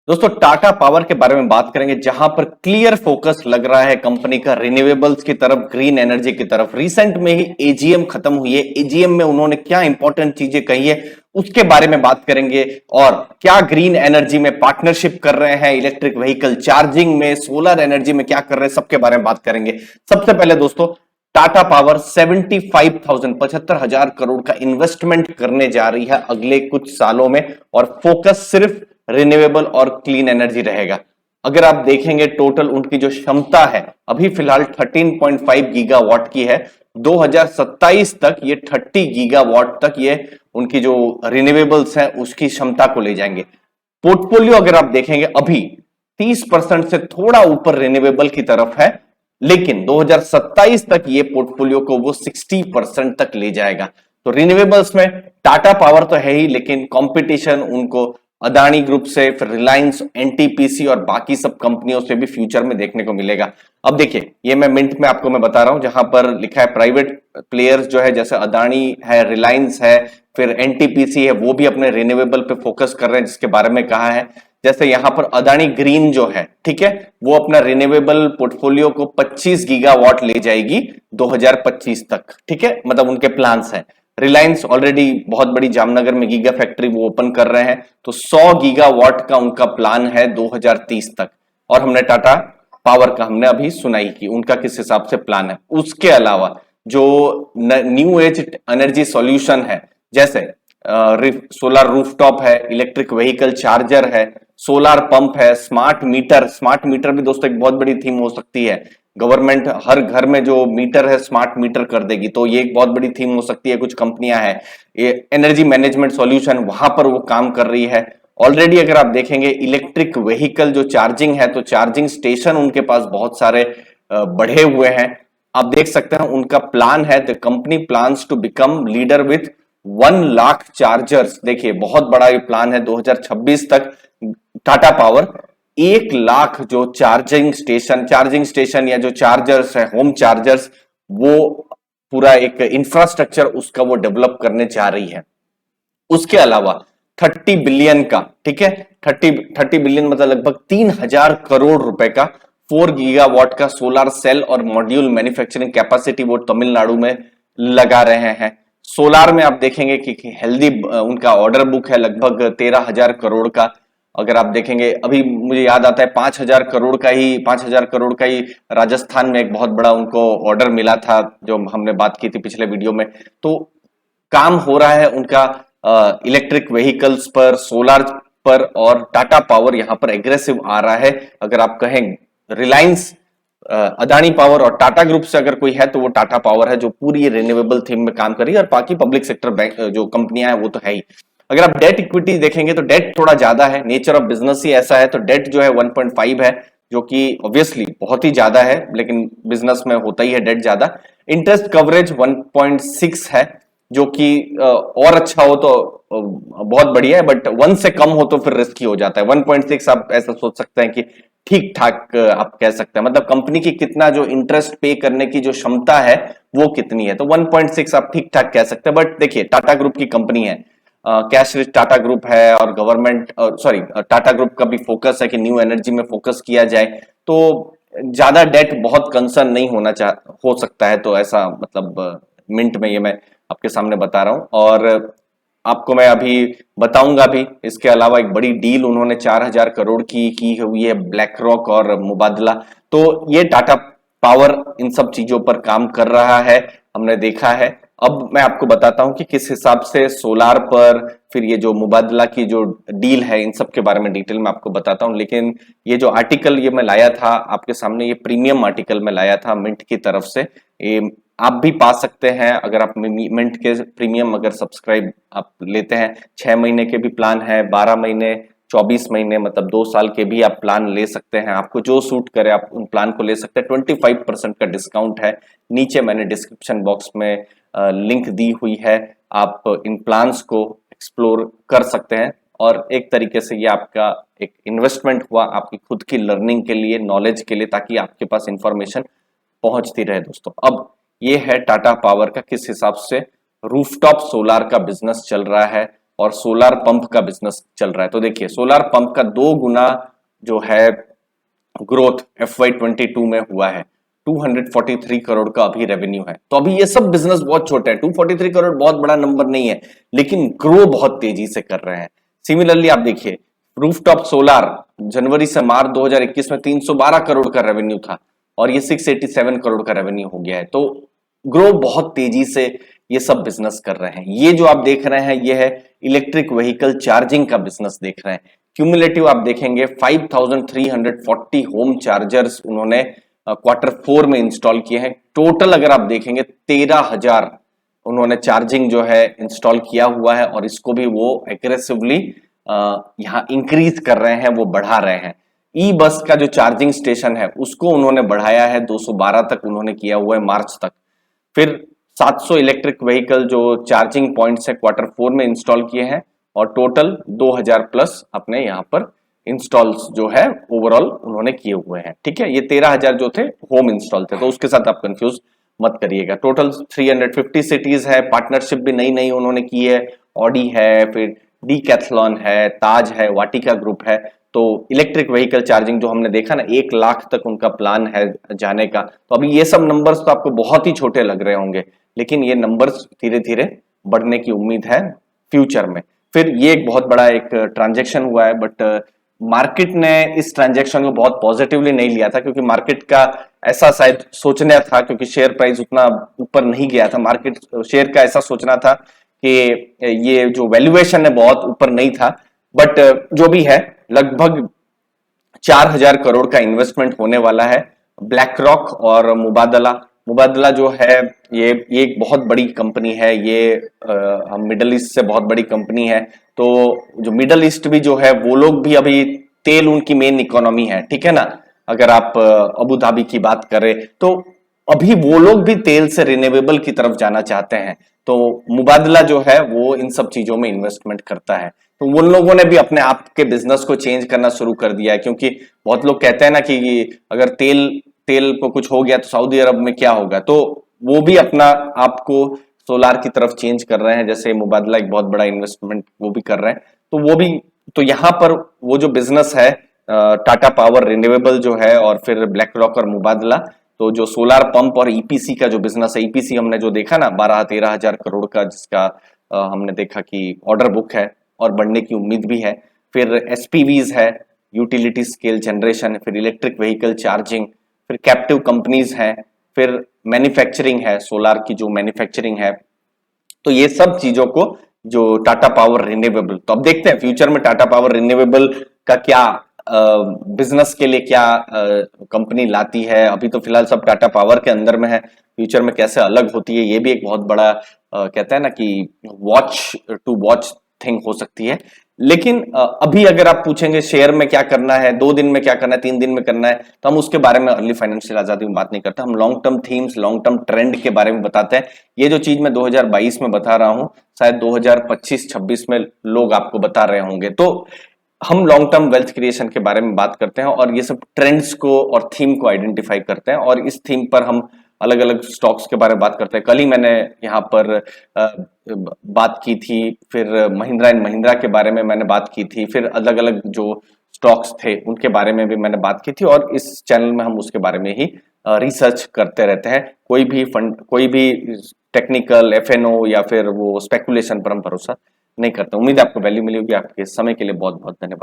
दोस्तों टाटा पावर के बारे में बात करेंगे जहां पर क्लियर फोकस लग रहा है कंपनी का रिन्यूएबल्स की तरफ, ग्रीन एनर्जी की तरफ। रिसेंट में ही एजीएम खत्म हुई है, एजीएम में उन्होंने क्या इंपॉर्टेंट चीजें कही है उसके बारे में बात करेंगे। और क्या ग्रीन एनर्जी में पार्टनरशिप कर रहे हैं, इलेक्ट्रिक व्हीकल चार्जिंग में, सोलर एनर्जी में क्या कर रहे हैं, सबके बारे में बात करेंगे। सबसे पहले दोस्तों टाटा पावर 75,000 करोड़ का इन्वेस्टमेंट करने जा रही है अगले कुछ सालों में, और फोकस सिर्फ रिन्यूएबल और क्लीन एनर्जी रहेगा। अगर आप देखेंगे टोटल उनकी जो क्षमता है अभी फिलहाल 13.5 गीगावाट की है। 2027 तक ये 30 गीगावाट तक ये उनकी जो रिन्यूएबल्स है उसकी क्षमता को ले जाएंगे। पोर्टफोलियो अगर आप देखेंगे अभी 30% से थोड़ा ऊपर रिन्यूएबल की तरफ है, लेकिन 2027 तक ये पोर्टफोलियो को वो 60% तक ले जाएगा। तो रिन्यूएबल्स में टाटा पावर तो है ही, लेकिन कंपटीशन उनको अदानी ग्रुप से, फिर रिलायंस, एनटीपीसी और बाकी सब कंपनियों से भी फ्यूचर में देखने को मिलेगा। अब देखिए ये मैं मिनट में आपको मैं बता रहा हूं, जहां पर लिखा है प्राइवेट प्लेयर्स जो है जैसे अदानी है, रिलायंस है, फिर एनटीपीसी है, वो भी अपने रिन्यूएबल पे फोकस कर रहे हैं, जिसके बारे में कहा है। जैसे यहां पर अदानी ग्रीन जो है, ठीक है, वो अपना रिन्यूएबल पोर्टफोलियो को 25 गीगावाट ले जाएगी 2025 तक, ठीक है, मतलब उनके प्लान्स हैं। रिलायंस ऑलरेडी बहुत बड़ी जामनगर में गीगा फैक्ट्री वो ओपन कर रहे हैं, तो 100 गीगावाट का उनका प्लान है 2030 तक। और हमने टाटा पावर का हमने अभी सुनाई कि उनका किस हिसाब से प्लान है। उसके अलावा जो न्यू एज एनर्जी सॉल्यूशन है, जैसे सोलर रूफटॉप है, इलेक्ट्रिक व्हीकल चार्जर है, सोलर पंप है, स्मार्ट मीटर। स्मार्ट मीटर भी दोस्तों एक बहुत बड़ी थीम हो सकती है। गवर्नमेंट हर घर में जो मीटर है स्मार्ट मीटर कर देगी, तो ये एक बहुत बड़ी थीम हो सकती है। कुछ कंपनियां हैं, ये एनर्जी मैनेजमेंट सॉल्यूशन, वहां पर वो काम कर रही है ऑलरेडी। अगर आप देखेंगे इलेक्ट्रिक व्हीकल जो चार्जिंग है, तो चार्जिंग स्टेशन उनके पास बहुत सारे बढ़े हुए हैं। आप देख सकते हैं उनका प्लान है, the company plans to become leader with 1 lakh chargers. देखिए बहुत बड़ा ये प्लान है। 2026 तक टाटा पावर 1 लाख जो चार्जिंग स्टेशन या जो चार्जर्स है, होम चार्जर्स, वो पूरा एक इंफ्रास्ट्रक्चर उसका वो डेवलप करने जा रही है। उसके अलावा 30 बिलियन का, ठीक है, 30 बिलियन मतलब लगभग 3,000 करोड़ रुपए का 4 गीगावाट का सोलर सेल और मॉड्यूल मैन्युफैक्चरिंग कैपेसिटी वो तमिलनाडु में लगा रहे हैं। सोलार में आप देखेंगे कि हेल्दी उनका ऑर्डर बुक है लगभग 13,000 करोड़ का। अगर आप देखेंगे अभी मुझे याद आता है 5,000 करोड़ का ही राजस्थान में एक बहुत बड़ा उनको ऑर्डर मिला था, जो हमने बात की थी पिछले वीडियो में। तो काम हो रहा है उनका इलेक्ट्रिक व्हीकल्स पर, सोलर पर, और टाटा पावर यहां पर एग्रेसिव आ रहा है। अगर आप कहें रिलायंस, अदानी पावर और टाटा ग्रुप से अगर कोई है तो वो टाटा पावर है, जो पूरी रिन्यूएबल थीम में काम कर रही है। और बाकी पब्लिक सेक्टर बैंक जो कंपनियां हैं वो तो है ही। अगर आप डेट इक्विटी देखेंगे तो डेट थोड़ा ज्यादा है, नेचर ऑफ बिजनेस ही ऐसा है। तो डेट जो है 1.5 है, जो कि ऑब्वियसली बहुत ही ज्यादा है, लेकिन बिजनेस में होता ही है डेट ज्यादा। इंटरेस्ट कवरेज 1.6 है, जो कि और अच्छा हो तो बहुत बढ़िया है, बट 1 से कम हो तो फिर रिस्की हो जाता है। 1.6 आप ऐसा सोच सकते हैं कि ठीक ठाक आप कह सकते हैं, मतलब कंपनी की कितना जो इंटरेस्ट पे करने की जो क्षमता है वो कितनी है, तो 1.6 आप ठीक ठाक कह सकते हैं। बट देखिए टाटा ग्रुप की कंपनी है, कैश रिच टाटा ग्रुप है, और गवर्नमेंट सॉरी टाटा ग्रुप का भी फोकस है कि न्यू एनर्जी में फोकस किया जाए, तो ज्यादा डेट बहुत कंसर्न नहीं हो सकता है। तो ऐसा मतलब मिनट में ये मैं आपके सामने बता रहा हूं, और आपको मैं अभी बताऊंगा भी। इसके अलावा एक बड़ी डील उन्होंने 4,000 करोड़ की हुई है ब्लैक रॉक और मुबादला। तो ये टाटा पावर इन सब चीजों पर काम कर रहा है, हमने देखा है। अब मैं आपको बताता हूं कि किस हिसाब से सोलार पर, फिर ये जो मुबादला की जो डील है, इन सब के बारे में डिटेल में आपको बताता हूं। लेकिन ये जो आर्टिकल ये मैं लाया था आपके सामने, ये प्रीमियम आर्टिकल में लाया था मिंट की तरफ से। ये आप भी पा सकते हैं अगर आप मिंट के प्रीमियम अगर सब्सक्राइब आप लेते हैं। 6 महीने के भी प्लान है, 12 महीने, 24 महीने, मतलब 2 साल के भी आप प्लान ले सकते हैं। आपको जो सूट करे आप उन प्लान को ले सकते हैं। 25% का डिस्काउंट है। नीचे मैंने डिस्क्रिप्शन बॉक्स में लिंक दी हुई है, आप इन प्लान्स को एक्सप्लोर कर सकते हैं। और एक तरीके से ये आपका एक इन्वेस्टमेंट हुआ आपकी खुद की लर्निंग के लिए, नॉलेज के लिए, ताकि आपके पास इंफॉर्मेशन पहुंचती रहे दोस्तों। अब ये है टाटा पावर का किस हिसाब से रूफटॉप सोलार का बिजनेस चल रहा है। और सोलार पंप का बिजनेस चल रहा है। तो देखिए सोलार पंप का 2 गुना जो है ग्रोथ FY22 में हुआ है। 243 करोड़ का अभी रेवेन्यू है। तो अभी ये सब बिजनेस बहुत छोटे हैं, 243 करोड़ बहुत बड़ा नंबर नहीं है, लेकिन ग्रो बहुत तेजी से कर रहे हैं। सिमिलरली आप देखिए रूफटॉप सोलार जनवरी से मार्च 2021 में 312 करोड़ का रेवेन्यू था और ये 687 करोड़ का रेवेन्यू हो गया है। तो ग्रो बहुत तेजी से ये सब बिजनेस कर रहे हैं। ये जो आप देख रहे हैं ये है इलेक्ट्रिक व्हीकल चार्जिंग का बिजनेस देख रहे हैं। क्यूमुलेटिव आप देखेंगे 5340 होम चार्जर्स उन्होंने Q4 में इंस्टॉल किए हैं। टोटल अगर आप देखेंगे 13,000 उन्होंने चार्जिंग जो है इंस्टॉल किया हुआ है और इसको भी वो एग्रेसिवली यहाँ इंक्रीज कर रहे हैं, वो बढ़ा रहे हैं। ई बस का जो चार्जिंग स्टेशन है उसको उन्होंने बढ़ाया है, 212 तक उन्होंने किया हुआ है मार्च तक। फिर 700 इलेक्ट्रिक व्हीकल जो चार्जिंग पॉइंट्स है Q4 में इंस्टॉल किए हैं और टोटल 2000 प्लस अपने यहाँ पर इंस्टॉल्स जो है ओवरऑल उन्होंने किए हुए हैं। ठीक है, ये 13,000 जो थे होम इंस्टॉल थे, तो उसके साथ आप कंफ्यूज मत करिएगा। टोटल 350 सिटीज है, पार्टनरशिप भी नई नई उन्होंने की है, ऑडी है, फिर डीकैथलॉन है, ताज है, वाटिका ग्रुप है। तो इलेक्ट्रिक व्हीकल चार्जिंग जो हमने देखा ना 1 लाख तक उनका प्लान है जाने का। तो अभी ये सब नंबर्स तो आपको बहुत ही छोटे लग रहे होंगे, लेकिन ये नंबर्स धीरे धीरे बढ़ने की उम्मीद है फ्यूचर में। फिर ये एक बहुत बड़ा एक ट्रांजेक्शन हुआ है, बट मार्केट ने इस ट्रांजेक्शन को बहुत पॉजिटिवली नहीं लिया था, क्योंकि मार्केट का ऐसा शायद सोचना था, क्योंकि शेयर प्राइस उतना ऊपर नहीं गया था, मार्केट शेयर का ऐसा सोचना था कि ये जो वैल्यूएशन है बहुत ऊपर नहीं था। बट जो भी है लगभग 4000 करोड़ का इन्वेस्टमेंट होने वाला है। ब्लैक रॉक और मुबादला जो है ये एक बहुत बड़ी कंपनी है, ये मिडल ईस्ट से बहुत बड़ी कंपनी है। तो जो मिडल ईस्ट भी जो है वो लोग भी अभी तेल उनकी मेन इकोनॉमी है, ठीक है ना। अगर आप अबू धाबी की बात करें तो अभी वो लोग भी तेल से रिन्यूएबल की तरफ जाना चाहते हैं। तो मुबादला जो है वो इन सब चीजों में इन्वेस्टमेंट करता है। तो उन लोगों ने भी अपने आप के बिजनेस को चेंज करना शुरू कर दिया है, क्योंकि बहुत लोग कहते हैं ना कि अगर तेल को कुछ हो गया तो सऊदी अरब में क्या होगा, तो वो भी अपना आपको सोलार की तरफ चेंज कर रहे हैं। जैसे मुबादला एक बहुत बड़ा इन्वेस्टमेंट वो भी कर रहे हैं, तो वो भी तो यहाँ पर वो जो बिजनेस है टाटा पावर रिन्यूएबल जो है और फिर ब्लैक रॉक और मुबादला, तो जो सोलार पंप और ईपीसी का जो बिजनेस है, ईपीसी हमने जो देखा ना 12-13 हजार करोड़ का, जिसका हमने देखा कि ऑर्डर बुक है और बढ़ने की उम्मीद भी है। फिर एसपीवीज है, यूटिलिटी स्केल जनरेशन, फिर इलेक्ट्रिक व्हीकल चार्जिंग, फिर कैप्टिव कंपनीज हैं, फिर मैन्युफैक्चरिंग है, सोलार की जो मैन्युफैक्चरिंग है। तो ये सब चीजों को जो टाटा पावर रिन्यूएबल, तो अब देखते हैं फ्यूचर में टाटा पावर रिन्यूएबल का क्या बिजनेस के लिए क्या कंपनी लाती है। अभी तो फिलहाल सब टाटा पावर के अंदर में है, फ्यूचर में कैसे अलग होती है ये भी एक बहुत बड़ा कहते हैं ना कि वॉच टू वॉच थिंग हो सकती है। लेकिन अभी अगर आप पूछेंगे शेयर में क्या करना है, 2 दिन में क्या करना है, 3 दिन में करना है, तो हम उसके बारे में अर्ली फाइनेंशियल आजादी में बात नहीं करते। हम long term themes, long term trend के बारे में बताते हैं। ये जो चीज मैं 2022 में बता रहा हूं, शायद 2025-26 में लोग आपको बता रहे होंगे। तो हम लॉन्ग टर्म वेल्थ क्रिएशन के बारे में बात करते हैं और ये सब ट्रेंड्स को और थीम को आइडेंटिफाई करते हैं, और इस थीम पर हम अलग अलग स्टॉक्स के बारे में बात करते हैं। कल ही मैंने यहाँ पर बात की थी, फिर महिंद्रा एंड महिंद्रा के बारे में मैंने बात की थी, फिर अलग अलग जो स्टॉक्स थे उनके बारे में भी मैंने बात की थी, और इस चैनल में हम उसके बारे में ही रिसर्च करते रहते हैं। कोई भी फंड, कोई भी टेक्निकल एफएनओ या फिर वो स्पेकुलेशन पर हम भरोसा नहीं करते। उम्मीद है आपको वैल्यू मिली होगी। आपके समय के लिए बहुत बहुत धन्यवाद।